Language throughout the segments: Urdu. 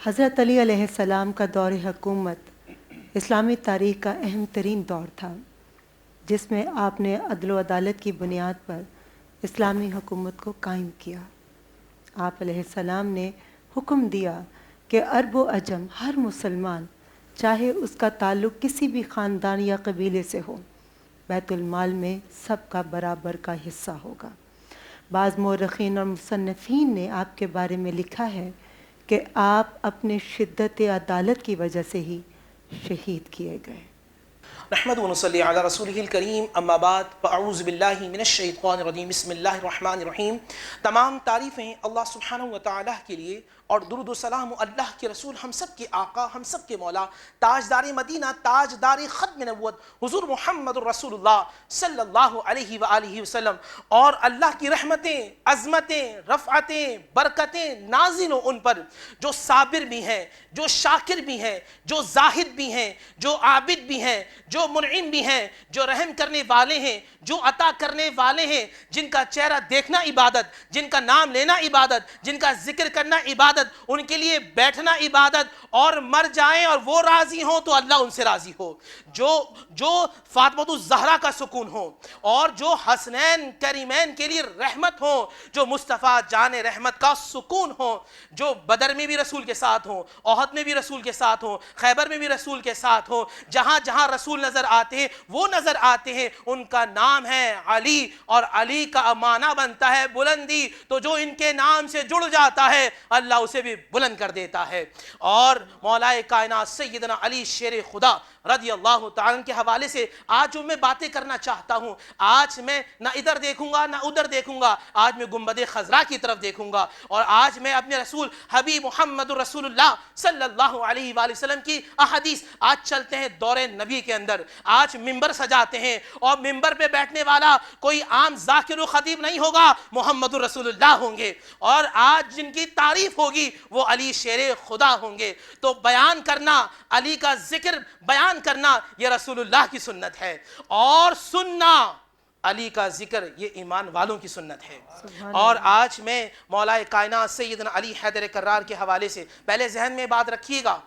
حضرت علی علیہ السلام کا دور حکومت اسلامی تاریخ کا اہم ترین دور تھا، جس میں آپ نے عدل و عدالت کی بنیاد پر اسلامی حکومت کو قائم کیا۔ آپ علیہ السلام نے حکم دیا کہ عرب و عجم ہر مسلمان، چاہے اس کا تعلق کسی بھی خاندان یا قبیلے سے ہو، بیت المال میں سب کا برابر کا حصہ ہوگا۔ بعض مورخین اور مصنفین نے آپ کے بارے میں لکھا ہے کہ آپ اپنے شدت عدالت کی وجہ سے ہی شہید کیے گئے۔ نحمد و نصلی علی رسولہ الکریم، اما بعد فاعوذ باللہ من الشیطان الرجیم، بسم اللہ الرحمن الرحیم۔ تمام تعریفیں اللہ سبحانہ و تعالیٰ کے لیے، اور درود و سلام اللہ کے رسول، ہم سب کے آقا، ہم سب کے مولا، تاجدار مدینہ، تاجدار ختم نبوت حضور محمد رسول اللہ صلی اللہ علیہ وآلہ وسلم، اور اللہ کی رحمتیں، عظمتیں، رفعتیں، برکتیں نازل ہوں ان پر، جو صابر بھی ہیں، جو شاکر بھی ہیں، جو زاہد بھی ہیں، جو عابد بھی ہیں، جو منعم بھی ہیں، جو رحم کرنے والے ہیں، جو عطا کرنے والے ہیں، جن کا چہرہ دیکھنا عبادت، جن کا نام لینا عبادت، جن کا ذکر کرنا عبادت، ان کے لیے بیٹھنا عبادت، اور مر جائیں اور وہ راضی ہوں تو اللہ ان سے راضی ہو، جو فاطمہ الزہرا کا سکون ہو، اور جو حسنین کریمین کے لیے رحمت ہو، جو مصطفیٰ جان رحمت کا سکون ہو، جو بدر میں بھی رسول کے ساتھ ہوں، احد میں بھی رسول کے ساتھ ہوں، خیبر میں بھی رسول کے ساتھ ہوں، جہاں جہاں رسول نظر آتے ہیں وہ نظر آتے ہیں، ان کا نام ہے علی، اور علی کا معنی بنتا ہے بلندی، تو جو ان کے نام سے جڑ جاتا ہے اللہ اسے بھی بلند کر دیتا ہے۔ اور مولا کائنات سیدنا علی شیر خدا رضی اللہ تعالیٰ کے حوالے سے آج جو میں باتیں کرنا چاہتا ہوں، آج میں نہ ادھر دیکھوں گا نہ ادھر دیکھوں گا، آج میں گنبد خضرا کی طرف دیکھوں گا، اور آج میں اپنے رسول حبیب محمد رسول اللہ صلی اللہ علیہ وآلہ وسلم کی احادیث، آج چلتے ہیں دور نبی کے اندر، آج ممبر سجاتے ہیں، اور ممبر پہ بیٹھنے والا کوئی عام ذاکر و خطیب نہیں ہوگا، محمد رسول اللہ ہوں گے، اور آج جن کی تعریف ہوگی وہ علی شیر خدا ہوں گے۔ تو بیان کرنا، علی کا ذکر بیان کرنا، یہ رسول اللہ کی سنت ہے، اور سننا علی کا ذکر یہ ایمان والوں کی سنت ہے۔ اور آج میں مولا کائنات سیدنا علی حیدر کرار کے حوالے سے پہلے ذہن میں بات رکھیے گا،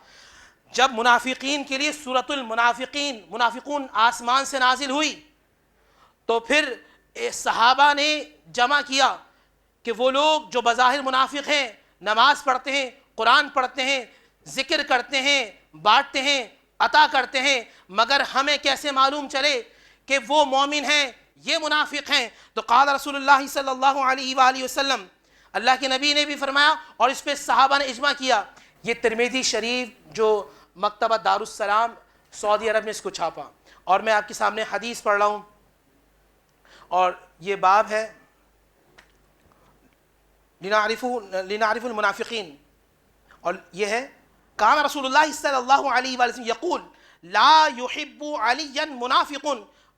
جب منافقین کے لیے سورۃ المنافقین، منافقون آسمان سے نازل ہوئی، تو پھر صحابہ نے جمع کیا کہ وہ لوگ جو بظاہر منافق ہیں، نماز پڑھتے ہیں، قرآن پڑھتے ہیں، ذکر کرتے ہیں، بانٹتے ہیں، عطا کرتے ہیں، مگر ہمیں کیسے معلوم چلے کہ وہ مومن ہیں، یہ منافق ہیں؟ تو قال رسول اللہ صلی اللہ علیہ وآلہ وسلم، اللہ کے نبی نے بھی فرمایا، اور اس پہ صحابہ نے اجماع کیا۔ یہ ترمذی شریف جو مکتبہ دارالسلام سعودی عرب میں اس کو چھاپا، اور میں آپ کے سامنے حدیث پڑھ رہا ہوں، اور یہ باب ہے لنعرف المنافقین، اور یہ ہے کان رسول اللہ صلی اللہ علیہ وآلہ وسلم یقول لا يحب علیا منافق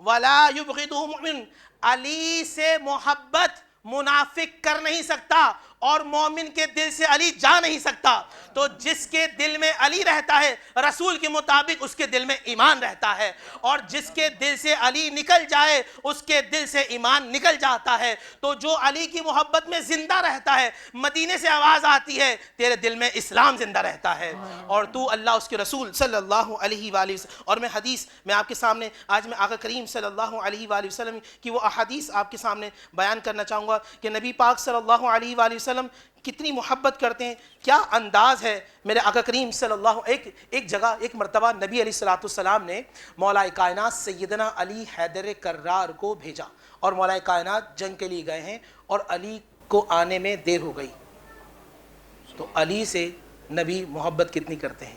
ولا یبغضہ مؤمن، علی سے محبت منافق کر نہیں سکتا، اور مومن کے دل سے علی جا نہیں سکتا۔ تو جس کے دل میں علی رہتا ہے رسول کے مطابق اس کے دل میں ایمان رہتا ہے، اور جس کے دل سے علی نکل جائے اس کے دل سے ایمان نکل جاتا ہے۔ تو جو علی کی محبت میں زندہ رہتا ہے، مدینے سے آواز آتی ہے تیرے دل میں اسلام زندہ رہتا ہے، اور تو اللہ اس کے رسول صلی اللہ علیہ وآلہ وسلم۔ اور میں حدیث میں آپ کے سامنے آج میں آقا کریم صلی اللہ علیہ وآلہ وسلم کی وہ احادیث آپ کے سامنے بیان کرنا چاہوں گا کہ نبی پاک صلی اللہ علیہ وآلہ وسلم کتنی محبت کرتے ہیں، کیا انداز ہے میرے آقا کریم صلی اللہ ایک جگہ ایک مرتبہ نبی علیہ السلام نے مولا کائنات سیدنا علی حیدر کرار کو بھیجا، اور مولا کائنات جنگ کے لیے گئے ہیں، اور علی کو آنے میں دیر ہو گئی، تو علی سے نبی محبت کتنی کرتے ہیں،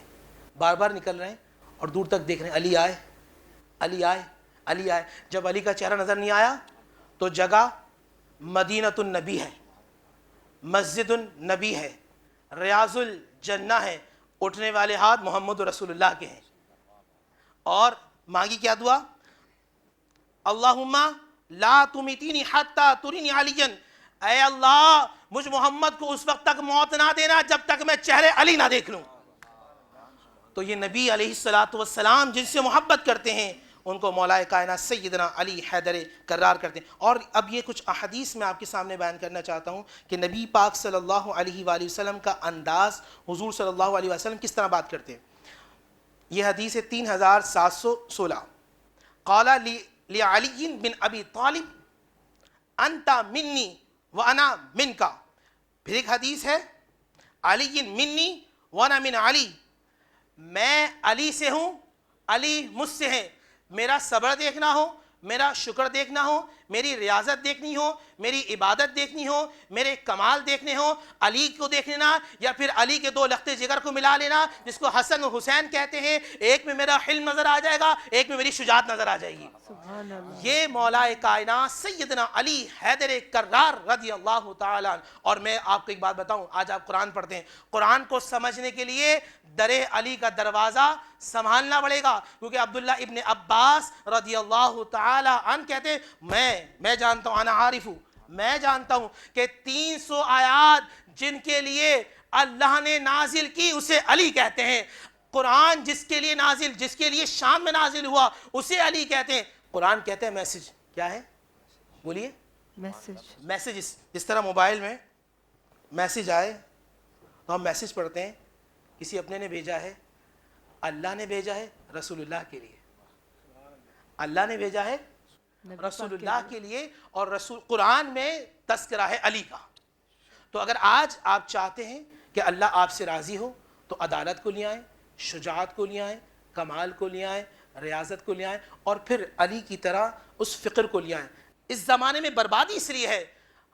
بار بار نکل رہے ہیں اور دور تک دیکھ رہے ہیں علی آئے علی آئے علی آئے۔ جب علی کا چہرہ نظر نہیں آیا تو جگہ مدینۃ النبی ہے، مسجد النبی ہے، ریاض الجنہ ہے، اٹھنے والے ہاتھ محمد رسول اللہ کے ہیں، اور مانگی کیا دعا؟ اللہم لا تمیتینی حتی ترینی علیا، اے اللہ مجھ محمد کو اس وقت تک موت نہ دینا جب تک میں چہرے علی نہ دیکھ لوں۔ تو یہ نبی علیہ السلام جن سے محبت کرتے ہیں ان کو مولا کائنات سیدنا علی حیدر کرار کرتے ہیں۔ اور اب یہ کچھ احادیث میں آپ کے سامنے بیان کرنا چاہتا ہوں کہ نبی پاک صلی اللہ علیہ وآلہ وسلم کا انداز، حضور صلی اللہ علیہ وسلم کس طرح بات کرتے ہیں۔ یہ حدیث ہے 3716، قال لعلی بن ابی طالب انت منی وانا منکا۔ پھر ایک حدیث ہے علی منی وانا من علی، میں علی سے ہوں، علی مجھ سے ہے۔ میرا صبر دیکھنا ہو، میرا شکر دیکھنا ہو، میری ریاضت دیکھنی ہو، میری عبادت دیکھنی ہو، میرے کمال دیکھنے ہو، علی کو دیکھ لینا، یا پھر علی کے دو لخت جگر کو ملا لینا جس کو حسن و حسین کہتے ہیں۔ ایک میں میرا حلم نظر آ جائے گا، ایک میں میری شجاعت نظر آ جائے گی۔ سبحان اللہ۔ یہ مولا کائنات سیدنا علی حیدر کرار رضی اللہ تعالیٰ عنہ۔ اور میں آپ کو ایک بات بتاؤں، آج آپ قرآن پڑھتے ہیں، قرآن کو سمجھنے کے لیے در علی کا دروازہ سنبھالنا پڑے گا، کیونکہ عبداللہ ابن عباس رضی اللہ تعالیٰ عنہ کہتے ہیں میں جانتا ہوں، انا عارف ہوں، میں جانتا ہوں کہ 300 آیات جن کے لیے اللہ نے نازل کی اسے علی کہتے ہیں۔ قرآن جس کے لیے نازل، جس کے لیے شام میں نازل ہوا اسے علی کہتے ہیں۔ قرآن کہتے ہیں میسج، کیا ہے بولیے؟ میسج۔ جس طرح موبائل میں میسج آئے تو ہم میسج پڑھتے ہیں، کسی اپنے نے بھیجا ہے، اللہ نے بھیجا ہے رسول اللہ کے لیے، اللہ نے بھیجا ہے رسول اللہ کے لیے، اور رسول قرآن میں تذکرہ ہے علی کا۔ تو اگر آج آپ چاہتے ہیں کہ اللہ آپ سے راضی ہو تو عدالت کو لے آئیں، شجاعت کو لے آئیں، کمال کو لے آئیں، ریاضت کو لے آئیں، اور پھر علی کی طرح اس فقر کو لے آئیں۔ اس زمانے میں بربادی اس لیے ہے،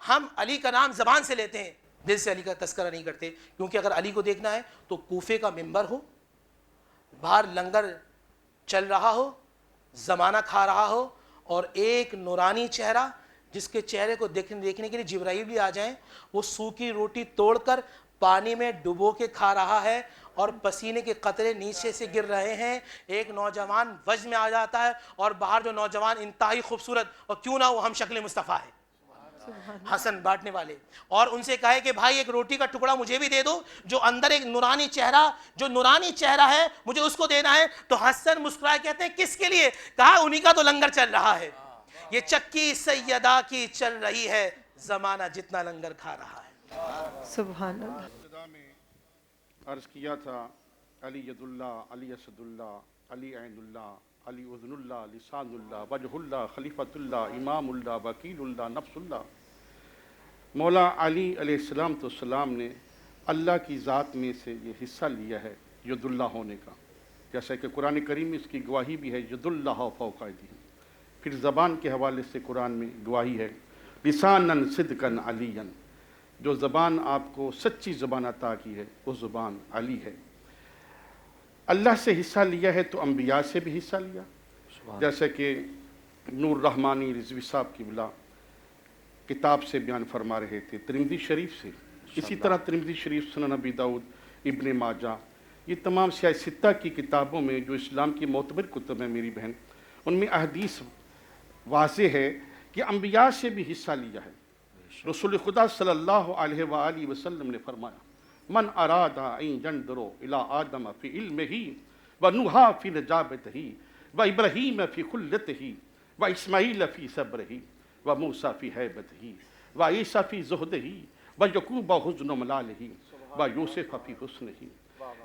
ہم علی کا نام زبان سے لیتے ہیں، دل سے علی کا تذکرہ نہیں کرتے، کیونکہ اگر علی کو دیکھنا ہے تو کوفے کا منبر ہو، باہر لنگر چل رہا ہو، زمانہ کھا رہا ہو، اور ایک نورانی چہرہ جس کے چہرے کو دیکھنے کے لیے جبرائیل بھی آ جائیں، وہ سوکھی روٹی توڑ کر پانی میں ڈبو کے کھا رہا ہے اور پسینے کے قطرے نیچے سے گر رہے ہیں۔ ایک نوجوان وجد میں آ جاتا ہے، اور باہر جو نوجوان انتہائی خوبصورت، اور کیوں نہ وہ ہم شکل مصطفیٰ ہے، حسن بانٹنے والے، اور ان سے کہے کہ بھائی ایک روٹی کا ٹکڑا مجھے بھی دے دو، جو اندر ایک نورانی چہرہ ہے مجھے اس کو دینا ہے، تو حسن مسکرائے کہتے ہیں کس کے لیے؟ کہا انہی کا تو لنگر چل رہا ہے، یہ چکی سیدہ کی چل رہی ہے، زمانہ جتنا لنگر کھا رہا ہے۔ سبحان اللہ۔ ابتدا میں عرض کیا تھا علی ید اللہ، علی اسد اللہ، علی عین اللہ، علی اذن اللہ، لسان اللہ، وجہ اللہ، خلیفۃ اللہ، امام اللہ، وکیل اللہ، نفس اللہ۔ مولا علی علیہ السلام نے اللہ کی ذات میں سے یہ حصہ لیا ہے ید اللہ ہونے کا، جیسا کہ قرآن کریم میں اس کی گواہی بھی ہے، ید اللہ فوق ایدیہم۔ پھر زبان کے حوالے سے قرآن میں گواہی ہے، لساناً صدقاً علیاً، جو زبان آپ کو سچی زبان عطا کی ہے وہ زبان علی ہے۔ اللہ سے حصہ لیا ہے تو انبیاء سے بھی حصہ لیا، جیسے کہ نور رحمانی رضوی صاحب کی بلا کتاب سے بیان فرما رہے تھے، ترمذی شریف سے، اسی طرح ترمذی شریف، سنن ابی داؤد، ابن ماجہ، یہ تمام سیاہ ستہ کی کتابوں میں جو اسلام کی معتبر کتب ہیں میری بہن، ان میں احادیث واضح ہے کہ انبیاء سے بھی حصہ لیا ہے۔ رسول خدا صلی اللہ علیہ وآلہ وسلم نے فرمایا، من اراد ان ينظر الى آدم فی علمہ ونوحا فی نجابتہ وابراہیم فی خلتہ واسماعیل فی صبرہ وموسیٰ فی حیبتہ وعیسیٰ فی زہدہ ویعقوب حزن ملالہ ویوسف فی حسنہ۔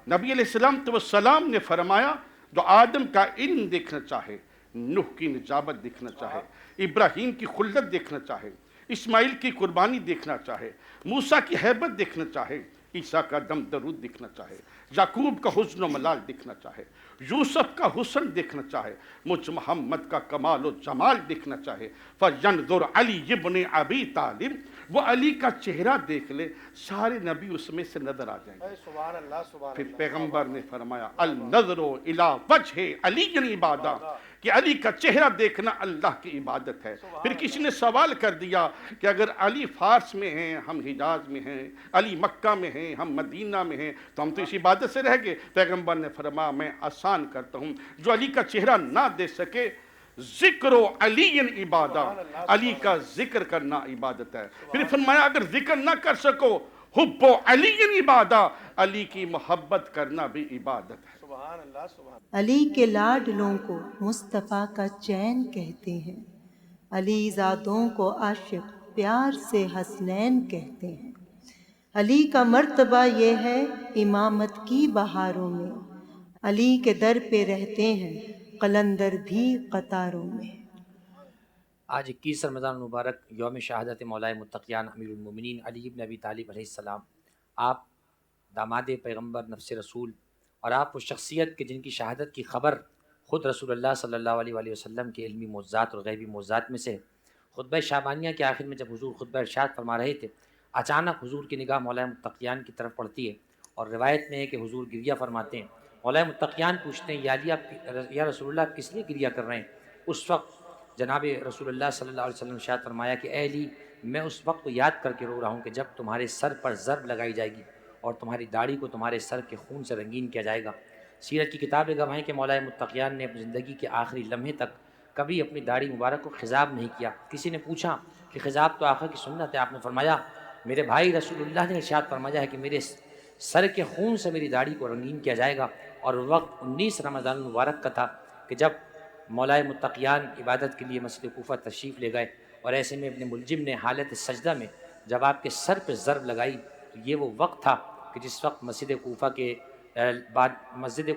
نبی علیہ السلام نے فرمایا جو آدم کا علم دیکھنا چاہے، نوح کی نجابت دیکھنا چاہے، ابراہیم کی خلت دیکھنا چاہے، اسماعیل کی قربانی دیکھنا چاہے، موسیٰ کی حیبت دیکھنا چاہے، عیسیٰ کا دم درود دیکھنا چاہے، یعقوب کا حزن و ملال دیکھنا چاہے، یوسف کا حسن دیکھنا چاہے، مجھ محمد کا کمال و جمال دیکھنا چاہے، فَيَنْظُرْ عَلِيِّ ابْنِ أَبِي طالب، وہ علی کا چہرہ دیکھ لے، سارے نبی اس میں سے نظر آ جائیں گے۔ سبحان اللہ، سبحان پھر اللہ۔ پیغمبر نے فرمایا النظر الی وجہ علی عبادہ، کہ علی کا چہرہ دیکھنا اللہ کی عبادت ہے۔ پھر کسی نے سوال کر دیا کہ اگر علی فارس میں ہیں، ہم حجاز میں ہیں، علی مکہ میں ہیں، ہم مدینہ میں ہیں، تو ہم تو اس عبادت سے رہ گئے۔ پیغمبر نے فرمایا میں آسان کرتا ہوں، جو علی کا چہرہ نہ دے سکے، ذکر و علی عبادہ، علی کا ذکر کرنا عبادت ہے۔ پھر فرمایا اگر ذکر نہ کر سکو حب علی عبادہ، علی کی محبت کرنا بھی عبادت ہے۔ سبحان اللہ سبحان علی کے لاڈلوں کو مصطفیٰ کا چین کہتے ہیں، علی زادوں کو عاشق پیار سے حسنین کہتے ہیں۔ علی کا مرتبہ یہ ہے امامت کی بہاروں میں، علی کے در پہ رہتے ہیں قلندر بھی قطاروں میں۔ آج 21 رمضان المبارک یوم شہادت مولا متقیان امیر المومنین علی بن ابی طالب علیہ السلام، آپ داماد پیغمبر نفس رسول، اور آپ وہ شخصیت کہ جن کی شہادت کی خبر خود رسول اللہ صلی اللہ علیہ وآلہ وسلم کے علمی معجزات اور غیبی معجزات میں سے۔ خطبہ شعبانیہ کے آخر میں جب حضور خطبہ ارشاد فرما رہے تھے، اچانک حضور کی نگاہ مولا متقیان کی طرف پڑتی ہے، اور روایت میں ہے کہ حضور گریہ فرماتے ہیں۔ مولا متقیان پوچھتے ہیں یا رسول اللہ آپ کس لیے گریہ کر رہے ہیں؟ اس وقت جناب رسول اللہ صلی اللہ علیہ وسلم نے ارشاد فرمایا کہ اے علی، میں اس وقت کو یاد کر کے رو رہا ہوں کہ جب تمہارے سر پر ضرب لگائی جائے گی اور تمہاری داڑھی کو تمہارے سر کے خون سے رنگین کیا جائے گا۔ سیرت کی کتابیں گواہیں کہ مولا متقیان نے اپنی زندگی کے آخری لمحے تک کبھی اپنی داڑھی مبارک کو خضاب نہیں کیا۔ کسی نے پوچھا کہ خضاب تو آقا کی سنت ہے، آپ نے فرمایا میرے بھائی رسول اللہ نے ارشاد فرمایا ہے کہ میرے سر کے خون سے میری داڑھی کو رنگین کیا جائے گا۔ اور وقت 19 رمضان المبارک کا تھا کہ جب مولا متقیان عبادت کے لیے مسجد کوفہ تشریف لے گئے، اور ایسے میں ابن ملجم نے حالت سجدہ میں جب آپ کے سر پہ ضرب لگائی تو یہ وہ وقت تھا کہ جس وقت مسجد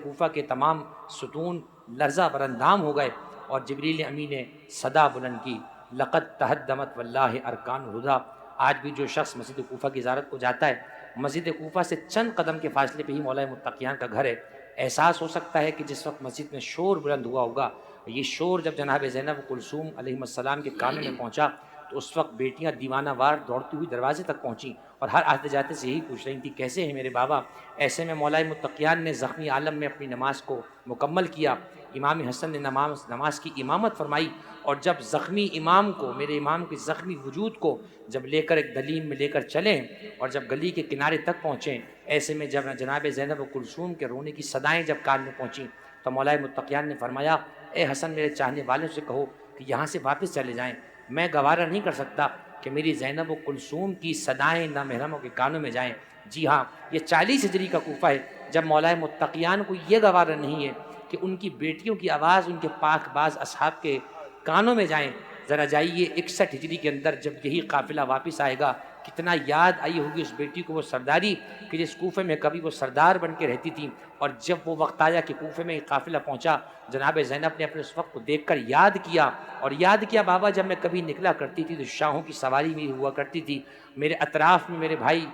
کوفہ کے تمام ستون لرزہ برندام ہو گئے، اور جبریل امی نے صدا بلند کی، لقد تہدمت واللہ ارکان الہدیٰ۔ آج بھی جو شخص مسجد کوفہ کی زیارت کو جاتا ہے، مسجد کوفہ سے چند قدم کے فاصلے پہ ہی مولا متقیان کا گھر ہے۔ احساس ہو سکتا ہے کہ جس وقت مسجد میں شور بلند ہوا ہوگا، یہ شور جب جناب زینب کلثوم علیہ السلام کے کانوں میں پہنچا تو اس وقت بیٹیاں دیوانہ وار دوڑتی ہوئی دروازے تک پہنچیں، اور ہر آتے جاتے سے یہی پوچھ رہی تھیں کیسے ہیں میرے بابا۔ ایسے میں مولا متقیان نے زخمی عالم میں اپنی نماز کو مکمل کیا۔ امام حسن نے نماز کی امامت فرمائی، اور جب زخمی امام کو، میرے امام کے زخمی وجود کو جب لے کر ایک دلیم میں لے کر چلیں اور جب گلی کے کنارے تک پہنچیں، ایسے میں جب جناب زینب کلثوم کے رونے کی صدائیں جب کان میں پہنچیں تو مولا متقیان نے فرمایا اے حسن میرے چاہنے والوں سے کہو کہ یہاں سے واپس چلے جائیں، میں گوارہ نہیں کر سکتا کہ میری زینب کلثوم کی صدائیں نامحرموں کے کانوں میں جائیں۔ جی ہاں، یہ 40 ہجری کا کوفہ ہے جب مولا متقیان کو یہ گوارہ نہیں ہے کہ ان کی بیٹیوں کی آواز ان کے پاک باز اصحاب کے کانوں میں جائیں۔ ذرا جائیے 61 ہجری کے اندر جب یہی قافلہ واپس آئے گا، کتنا یاد آئی ہوگی اس بیٹی کو وہ سرداری کہ جس کوفے میں کبھی وہ سردار بن کے رہتی تھی، اور جب وہ وقت آیا کہ کوفے میں قافلہ پہنچا، جناب زینب نے اپنے اس وقت کو دیکھ کر یاد کیا بابا جب میں کبھی نکلا کرتی تھی تو شاہوں کی سواری میں ہوا کرتی تھی، میرے اطراف میں میرے بھائی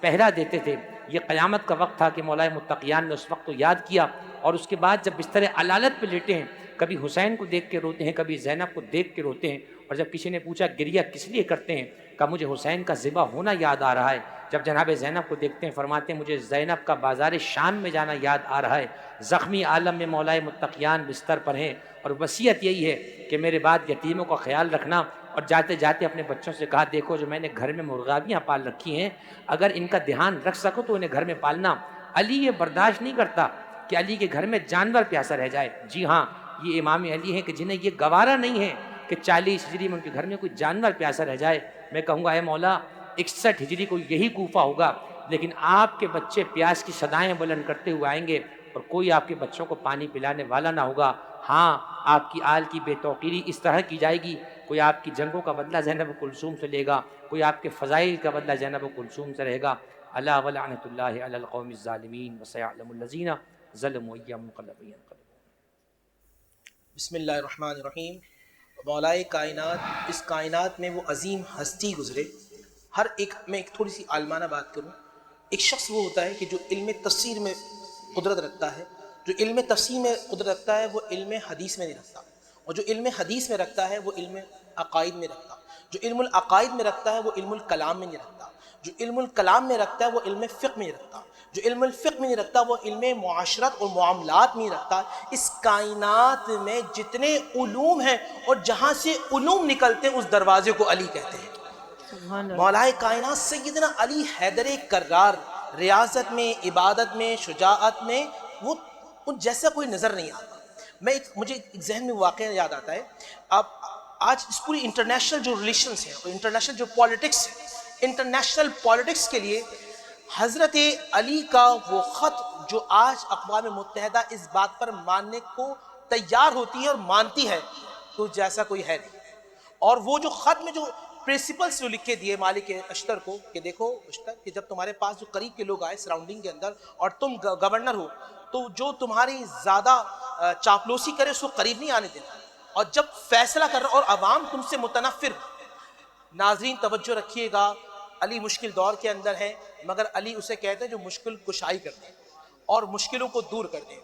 پہرا دیتے تھے۔ یہ قیامت کا وقت تھا کہ مولا متقیان نے اس وقت کو یاد کیا، اور اس کے بعد جب بستر علالت پہ لیٹے ہیں، کبھی حسین کو دیکھ کے روتے ہیں، کبھی زینب کو دیکھ کے روتے ہیں، اور جب کسی نے پوچھا گریہ کس لیے کرتے ہیں، کہا مجھے حسین کا ذبح ہونا یاد آ رہا ہے۔ جب جناب زینب کو دیکھتے ہیں فرماتے ہیں مجھے زینب کا بازار شام میں جانا یاد آ رہا ہے۔ زخمی عالم میں مولا متقیان بستر پر ہیں، اور وصیت یہی ہے کہ میرے بعد یتیموں کا خیال رکھنا، اور جاتے جاتے اپنے بچوں سے کہا دیکھو جو میں نے گھر میں مرغابیاں پال رکھی ہیں، اگر ان کا دھیان رکھ سکو تو انہیں گھر میں پالنا۔ علی یہ برداشت نہیں کرتا کہ علی کے گھر میں جانور پیاسا رہ جائے۔ جی ہاں، یہ امام علی ہیں کہ جنہیں یہ گوارہ نہیں ہے کہ 40 ہجری میں ان کے گھر میں کوئی جانور پیاسا رہ جائے۔ میں کہوں گا اے مولا 61 ہجری کو یہی کوفہ ہوگا، لیکن آپ کے بچے پیاس کی صدائیں بلند کرتے ہوئے آئیں گے اور کوئی آپ کے بچوں کو پانی پلانے والا نہ ہوگا۔ ہاں، آپ کی آل کی بے توقیری اس طرح کی جائے گی، کوئی آپ کی جنگوں کا بدلہ زینب کلثوم سے لے گا، کوئی آپ کے فضائل کا بدلہ زینب کلثوم سے رہے گا۔ الا ولعنۃ اللہ علی القوم الظالمین وسیعلم الذین ظلموا ای منقلب ینقلبون۔ بسم اللہ الرحمن الرحیم۔ مولائے کائنات، اس کائنات میں وہ عظیم ہستی گزرے، ہر ایک میں ایک تھوڑی سی عالمانہ بات کروں۔ ایک شخص وہ ہوتا ہے کہ جو علم تفسیر میں قدرت رکھتا ہے، جو علم تفسیر میں قدرت رکھتا ہے وہ علم حدیث میں نہیں رکھتا، اور جو علم حدیث میں رکھتا ہے وہ علم عقائد میں رکھتا، جو علم العقائد میں رکھتا ہے وہ علم الکلام میں نہیں رکھتا، جو علم الکلام میں رکھتا ہے وہ علم فقہ میں نہیں رکھتا، جو علم الفقہ میں نہیں رکھتا وہ علم معاشرت اور معاملات میں نہیں رکھتا۔ اس کائنات میں جتنے علوم ہیں اور جہاں سے علوم نکلتے ہیں اس دروازے کو علی کہتے ہیں۔ مولائے کائنات سیدنا علی حیدر کرار ریاضت میں، عبادت میں، شجاعت میں وہ ان جیسا کوئی نظر نہیں آتا۔ مجھے ایک ذہن میں واقعہ یاد آتا ہے، اب آج اس پوری انٹرنیشنل جو ریلیشنز ہیں اور انٹرنیشنل جو پالیٹکس ہے، انٹرنیشنل پالیٹکس کے لیے حضرت علی کا وہ خط جو آج اقوام متحدہ اس بات پر ماننے کو تیار ہوتی ہے اور مانتی ہے تو جیسا کوئی ہے نہیں. اور وہ جو خط میں جو پرنسپلز جو لکھے دیے مالک اشتر کو کہ دیکھو اشتر کہ جب تمہارے پاس جو قریب کے لوگ آئے سراؤنڈنگ کے اندر اور تم گورنر ہو تو جو تمہاری زیادہ چاپلوسی کرے اس کو قریب نہیں آنے دینا, اور جب فیصلہ کر رہا اور عوام تم سے متنفر. ناظرین توجہ رکھیے گا, علی مشکل دور کے اندر ہے مگر علی اسے کہتے ہیں جو مشکل کشائی کرتے ہیں اور مشکلوں کو دور کرتے ہیں.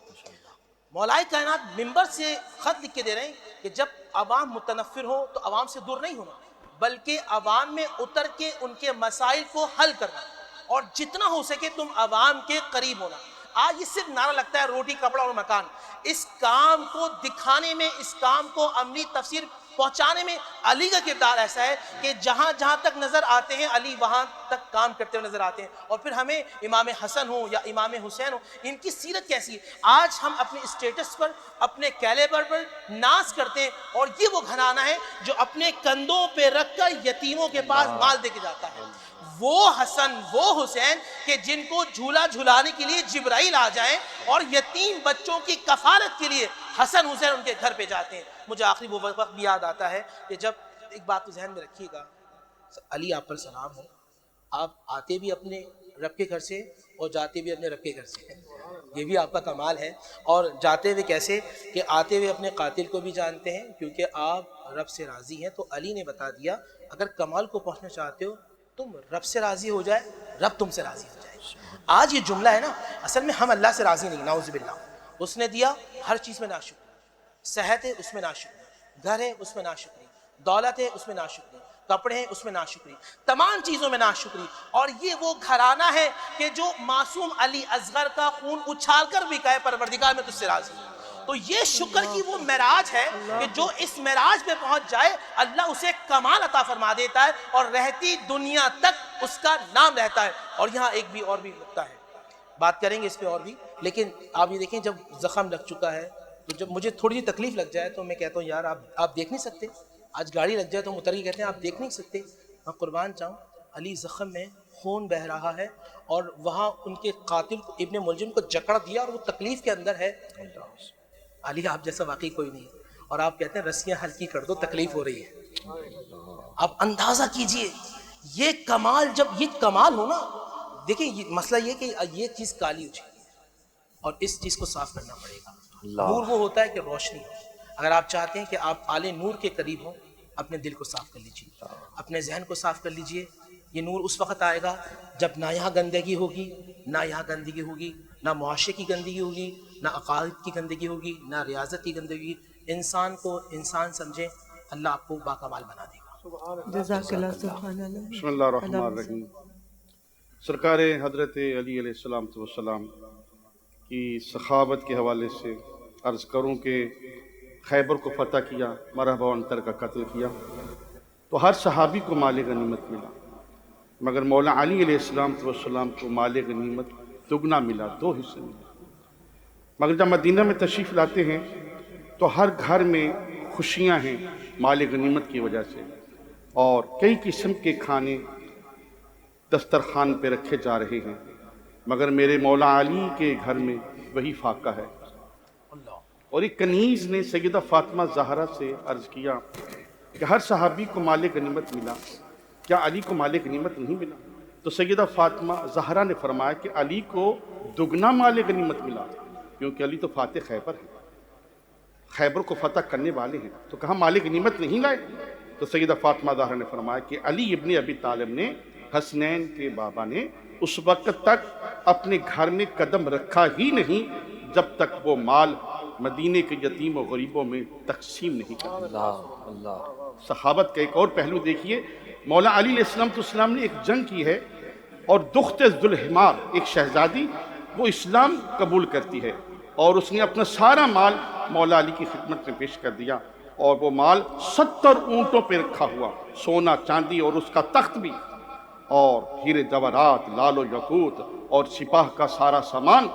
مولائے کائنات ممبر سے خط لکھ کے دے رہے ہیں کہ جب عوام متنفر ہو تو عوام سے دور نہیں ہونا بلکہ عوام میں اتر کے ان کے مسائل کو حل کرنا اور جتنا ہو سکے تم عوام کے قریب ہونا. آج یہ صرف نعرہ لگتا ہے روٹی کپڑا اور مکان, اس کام کو دکھانے میں, اس کام کو عملی تفسیر پہنچانے میں علی کا کردار ایسا ہے کہ جہاں جہاں تک نظر آتے ہیں علی وہاں تک کام کرتے ہوئے نظر آتے ہیں. اور پھر ہمیں امام حسن ہو یا امام حسین ہو ان کی سیرت کیسی ہے, آج ہم اپنے اسٹیٹس پر اپنے کیلیبر پر ناز کرتے ہیں اور یہ وہ گھرانہ ہے جو اپنے کندھوں پہ رکھ کر یتیموں کے پاس مال دے کے جاتا ہے. وہ حسن وہ حسین کہ جن کو جھولا جھلانے کے لیے جبرائیل آ جائیں اور یتیم بچوں کی کفالت کے لیے حسن حسین ان کے گھر پہ جاتے ہیں. مجھے آخری وہ وقت بھی یاد آتا ہے کہ جب ایک بات تو ذہن میں رکھیے گا, علی آپ پر سلام ہو, آپ آتے بھی اپنے رب کے گھر سے اور جاتے بھی اپنے رب کے گھر سے, یہ بھی آپ کا کمال ہے. اور جاتے ہوئے کیسے کہ آتے ہوئے اپنے قاتل کو بھی جانتے ہیں کیونکہ آپ رب سے راضی ہیں. تو علی نے بتا دیا اگر کمال کو پہنچنا چاہتے ہو تم رب سے راضی ہو جائے رب تم سے راضی ہو جائے. آج یہ جملہ ہے نا, اصل میں ہم اللہ سے راضی نہیں, نعوذ باللہ. اس نے دیا ہر چیز میں ناشکری, صحت ہے اس میں ناشکری, گھر ہے اس میں ناشکری, دولت ہے اس میں ناشکری, کپڑے ہیں اس میں ناشکری, تمام چیزوں میں ناشکری. اور یہ وہ گھرانہ ہے کہ جو معصوم علی اصغر کا خون اچھال کر بھی کہے پروردگار میں تجھ سے راضی ہوں. تو یہ شکر کی وہ معراج ہے کہ جو اس معراج پہ پہنچ جائے اللہ اسے کمال عطا فرما دیتا ہے اور رہتی دنیا تک اس کا نام رہتا ہے. اور یہاں ایک اور بھی نکتہ ہے, بات کریں گے اس پہ اور بھی, لیکن آپ یہ دیکھیں جب زخم لگ چکا ہے تو جب مجھے تھوڑی سی تکلیف لگ جائے تو میں کہتا ہوں یار آپ دیکھ نہیں سکتے, آج گاڑی لگ جائے تو اتر کے کہتے ہیں آپ دیکھ نہیں سکتے. میں قربان جاؤں, علی زخم میں خون بہ رہا ہے اور وہاں ان کے قاتل کو ابن ملجم کو جکڑ دیا اور وہ تکلیف کے اندر ہے. علی آپ جیسا واقعی کوئی نہیں, اور آپ کہتے ہیں رسیاں ہلکی کر دو تکلیف ہو رہی ہے. آپ اندازہ کیجئے یہ کمال, جب یہ کمال ہو نا, دیکھیں یہ مسئلہ یہ کہ یہ چیز کالی ہو چکی ہے اور اس چیز کو صاف کرنا پڑے گا. نور وہ ہوتا ہے کہ روشنی ہو. اگر آپ چاہتے ہیں کہ آپ آل نور کے قریب ہوں اپنے دل کو صاف کر لیجئے, اپنے ذہن کو صاف کر لیجئے. یہ نور اس وقت آئے گا جب نہ یہاں گندگی ہوگی, نہ یہاں گندگی ہوگی, نہ معاشرے کی گندگی ہوگی, نہ عقائد کی گندگی ہوگی, نہ ریاضت کی گندگی. انسان کو انسان سمجھیں, اللہ آپ کو باکمال بنا دے گا. جزاک اللہ. سبحان اللہ. بسم اللہ الرحمن الرحیم. سرکار حضرت علی علیہ السلام کی سخاوت کے حوالے سے عرض کروں کہ خیبر کو فتح کیا, مرحبا عنتر کا قتل کیا تو ہر صحابی کو مال غنیمت ملا, مگر مولا علی علیہ السلام کو مال غنیمت دگنا ملا, 2 حصے ملا. مگر جب مدینہ میں تشریف لاتے ہیں تو ہر گھر میں خوشیاں ہیں مال غنیمت کی وجہ سے, اور کئی قسم کے کھانے دسترخوان پہ رکھے جا رہے ہیں, مگر میرے مولا علی کے گھر میں وہی فاقہ ہے. اور ایک کنیز نے سیدہ فاطمہ زہرا سے عرض کیا کہ ہر صحابی کو مال غنیمت ملا, کیا علی کو مال غنیمت نہیں ملا؟ تو سیدہ فاطمہ زہرا نے فرمایا کہ علی کو دگنا مال غنیمت ملا, کیونکہ علی تو فاتح خیبر ہے, خیبر کو فتح کرنے والے ہیں, تو کہاں مال غنیمت نہیں لائے؟ تو سیدہ فاطمہ زہرا نے فرمایا کہ علی ابن ابی طالب نے, حسنین کے بابا نے, اس وقت تک اپنے گھر میں قدم رکھا ہی نہیں جب تک وہ مال مدینے کے یتیم و غریبوں میں تقسیم نہیں کرتا. صحابت کا ایک اور پہلو دیکھیے, مولا علی علیہ السلام نے ایک جنگ کی ہے اور دخت ذوالحمار, ایک شہزادی, وہ اسلام قبول کرتی ہے اور اس نے اپنا سارا مال مولا علی کی خدمت میں پیش کر دیا, اور وہ مال 70 اونٹوں پہ رکھا ہوا, سونا چاندی اور اس کا تخت بھی, اور ہیرے جواہرات, لال و یاقوت اور سپاہ کا سارا سامان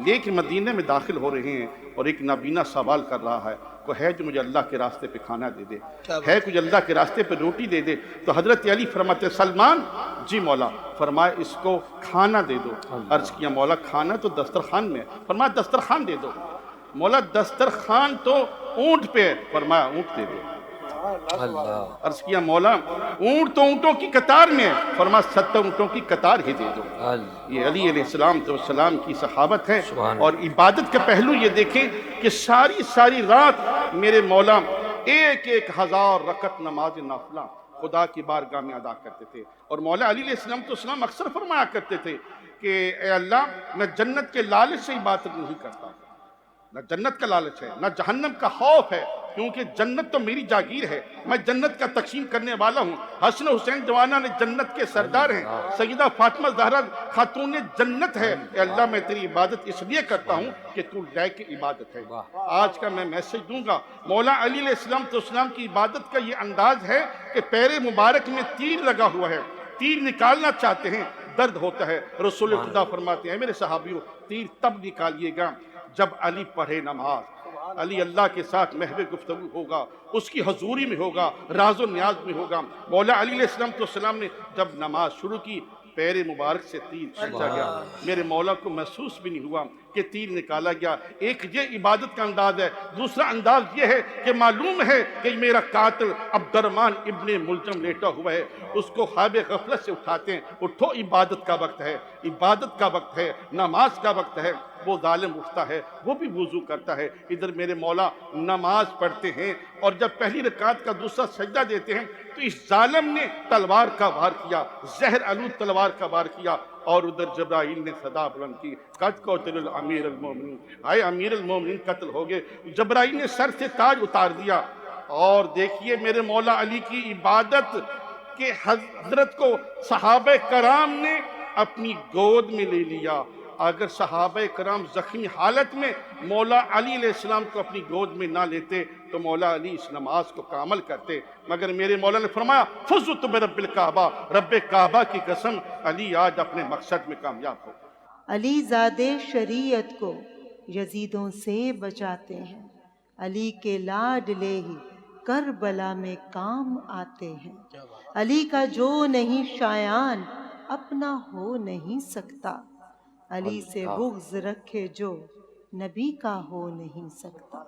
لے کے مدینے میں داخل ہو رہے ہیں. اور ایک نابینا سوال کر رہا ہے, کوئی ہے جو مجھے اللہ کے راستے پہ کھانا دے دے، ہے کوئی اللہ کے راستے پہ روٹی دے دے؟ تو حضرت علی فرماتے سلمان جی مولا، فرمایا اس کو کھانا دے دو۔ عرض کیا مولا کھانا تو دسترخوان میں ہے، فرمایا دسترخوان دے دو۔ مولا دسترخوان تو اونٹ پہ ہے، فرمایا اونٹ دے دو۔ عرض کیا مولا اونٹ تو اونٹوں کی قطار میں ہے، فرمایا 70 اونٹوں کی قطار ہی دے دو۔ یہ علی علیہ السلام کی صحابت ہے۔ اور عبادت کا پہلو یہ دیکھیں کہ ساری رات میرے مولا 1000 رکعت نماز نافلہ خدا کی بارگاہ میں ادا کرتے تھے۔ اور مولا علی علیہ السلام اکثر فرمایا کرتے تھے کہ اے اللہ میں جنت کے لالچ سے عبادت نہیں کرتا، نہ جنت کا لالچ ہے نہ جہنم کا خوف ہے، کیونکہ جنت تو میری جاگیر ہے، میں جنت کا تقسیم کرنے والا ہوں۔ حسن حسین جوانہ نے جنت کے سردار ہیں، سیدہ فاطمہ زہرا خاتون جنت ہے۔ اے اللہ میں تیری عبادت اس لیے کرتا ہوں کہ تو لائق عبادت ہے۔ آج کا میں میسج دوں گا، مولا علی علیہ السلام کی عبادت کا یہ انداز ہے کہ پیر مبارک میں تیر لگا ہوا ہے، تیر نکالنا چاہتے ہیں، درد ہوتا ہے، رسول خدا فرماتے ہیں میرے صحابیوں تیر تب نکالیے گا جب علی پڑھے نماز۔ علی اللہ کے ساتھ محو گفتگو ہوگا، اس کی حضوری میں ہوگا، راز و نیاز میں ہوگا۔ مولا علی علیہ السلام نے جب نماز شروع کی پیر مبارک سے تیر کھینچا گیا، میرے مولا کو محسوس بھی نہیں ہوا کہ تیر نکالا گیا۔ ایک یہ عبادت کا انداز ہے۔ دوسرا انداز یہ ہے کہ معلوم ہے کہ میرا قاتل عبد الرحمن ابن ملجم لیٹا ہوا ہے، اس کو خواب غفلت سے اٹھاتے ہیں، اٹھو عبادت کا وقت ہے، عبادت کا وقت ہے، نماز کا وقت ہے۔ وہ ظالم اٹھتا ہے، وہ بھی وضو کرتا ہے، ادھر میرے مولا نماز پڑھتے ہیں، اور جب پہلی رکعت کا دوسرا سجدہ دیتے ہیں تو اس ظالم نے تلوار کا وار کیا، زہر آلود تلوار کا وار کیا، اور ادھر جبرائیل نے صدا بلند کی، قد قتل الامیر المومنین، آئے امیر المومنین قتل ہو گئے۔ جبرائیل نے سر سے تاج اتار دیا۔ اور دیکھیے میرے مولا علی کی عبادت کہ حضرت کو صحابہ کرام نے اپنی گود میں لے لیا۔ اگر صحابہ کرام زخمی حالت میں مولا علی علیہ السلام کو اپنی گود میں نہ لیتے تو مولا علی اس نماز کو کامل کرتے، مگر میرے مولا نے فرمایا فزت برب الکعبہ، رب کعبہ کی قسم علی آج اپنے مقصد میں کامیاب ہو۔ علی زادے شریعت کو یزیدوں سے بچاتے ہیں، علی کے لاڈلے ہی کربلا میں کام آتے ہیں، علی کا جو نہیں شایان اپنا ہو نہیں سکتا، علی سے بغض رکھے جو نبی کا ہو نہیں سکتا۔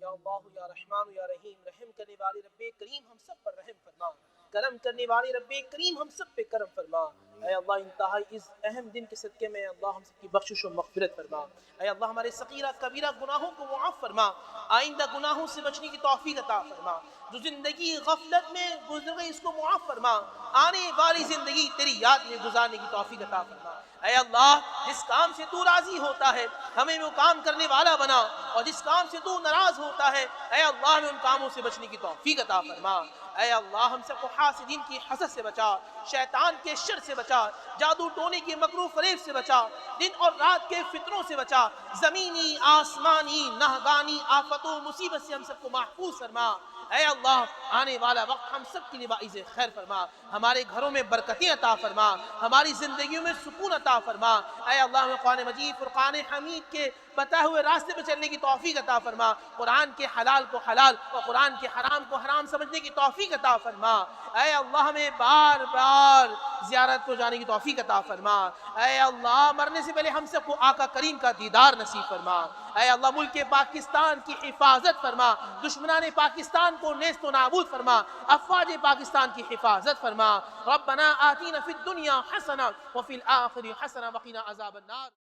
یا اللہ یا رحمان یا رحیم، رحم کرنے والے رب کریم ہم سب پر رحم فرما، کرم کرنے والے رب کریم ہم سب پہ کرم فرما۔ اے اللہ انتہائی اس اہم دن کے صدقے میں اللہ ہم سب کی بخشش و مغفرت فرما۔ اے اللہ ہمارے صغیرہ کبیرہ گناہوں کو معاف فرما، آئندہ گناہوں سے بچنے کی توفیق عطا فرما۔ جو زندگی غفلت میں گزر گئی اس کو معاف فرما، آنے والی زندگی تیری یاد میں گزارنے کی توفیق عطا فرما۔ اے اللہ جس کام سے تو راضی ہوتا ہے ہمیں وہ کام کرنے والا بنا، اور جس کام سے تو ناراض ہوتا ہے اے اللہ ہمیں ان کاموں سے بچنے کی توفیق عطا فرما۔ اے اللہ ہم سب کو حاسدین کی حسد سے بچا، شیطان کے شر سے بچا، جادو ٹونے کے مکروہ فریب سے بچا، دن اور رات کے فتنوں سے بچا، زمینی آسمانی نہگانی آفت و مصیبت سے ہم سب کو محفوظ فرما۔ اے اللہ آنے والا وقت ہم سب کے لیے باعث خیر فرما، ہمارے گھروں میں برکتیں عطا فرما، ہماری زندگیوں میں سکون عطا فرما۔ اے اللہ ہمیں قرآن مجید فرقان حمید کے بتائے ہوئے راستے پہ چلنے کی توفیق عطا فرما، قرآن کے حلال کو حلال اور قرآن کے حرام کو حرام سمجھنے کی توفیق عطا فرما۔ اے اللہ ہمیں بار بار زیارت کو جانے کی توفیق عطا فرما۔ اے اللہ مرنے سے پہلے ہم سب کو آقا کریم کا دیدار نصیب فرما۔ اے اللہ ملک پاکستان کی حفاظت فرما، دشمنان پاکستان کو نیست و نابود فرما، افواج پاکستان کی حفاظت فرما۔ ربنا آتینا فی الدنیا حسنہ وفی الآخرہ حسنہ وقنا عذاب النار۔